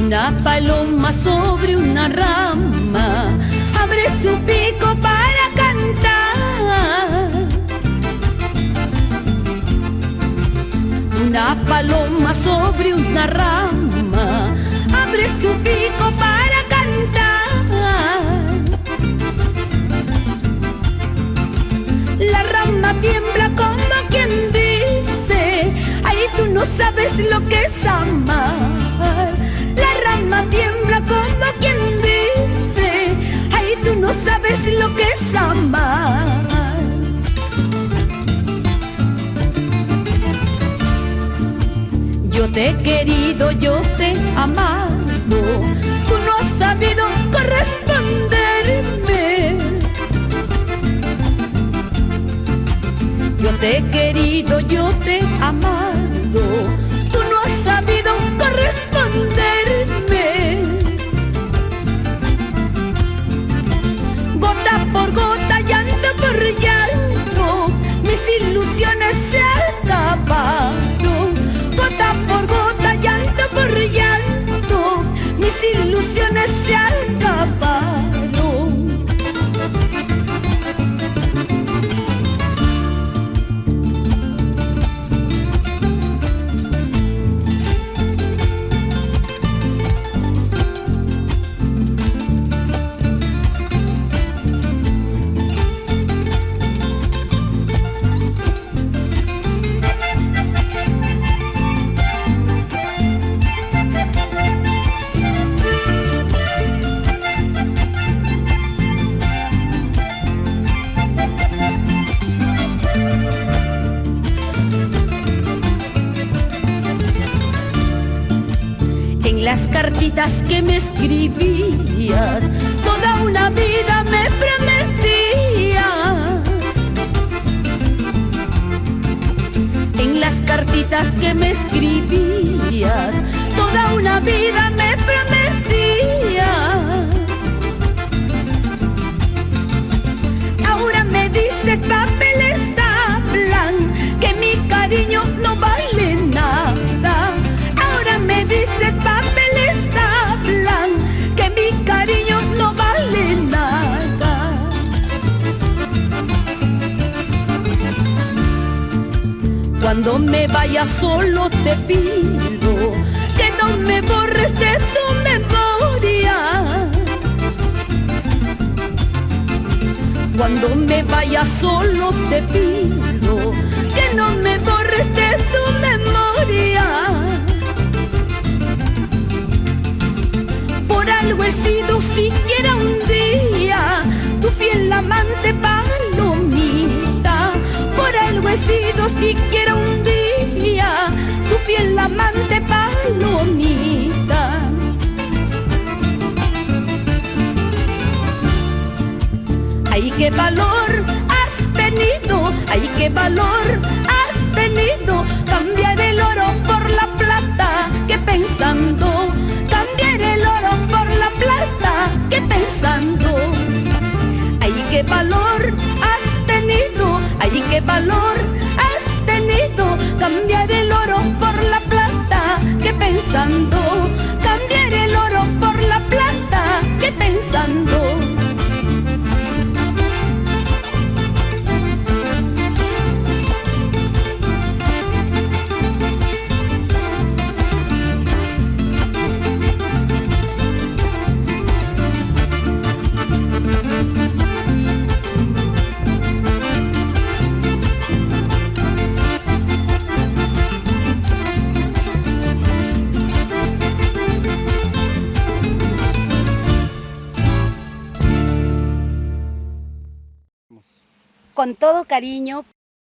Una paloma sobre una rama abre su pico para cantar. Una paloma sobre una rama abre su pico para cantar. La rama tiembla como quien dice: ay, tú no sabes lo que es amar. La rama tiembla como quien dice: ay, tú no sabes lo que es amar. Yo te he querido, yo te he amado, tú no has sabido corresponderme. Yo te he querido, yo te he amado, tú no has sabido corresponderme. Gota por gota, llanto por llanto, mis ilusiones se acabaron. Gota por gota, llanto por llanto, mis ilusiones se acabaron. Las cartitas que me escribías, toda una vida me prometías. En las cartitas que me escribías, toda una vida me prometías. Ahora me dices papeles hablan que mi cariño no vale nada. Ahora me dices papeles hablan que mi cariño no vale nada. Cuando me vaya solo te pido que no me borres de tu memoria. Cuando me vaya solo te pido que no me borres de tu memoria. Por algo he sido siquiera un día tu fiel amante palomita. Por algo he sido siquiera un día tu fiel amante palomita. Ay, qué valor has tenido, ay, qué valor has tenido. Cambiar el oro por la plata, que pensando. Cambiar el oro por la plata, que pensando. Ay, qué valor has tenido, ay, qué valor has tenido. Cambiar el oro por la plata, que pensando. Cambiar el oro por la plata, que pensando. Con todo cariño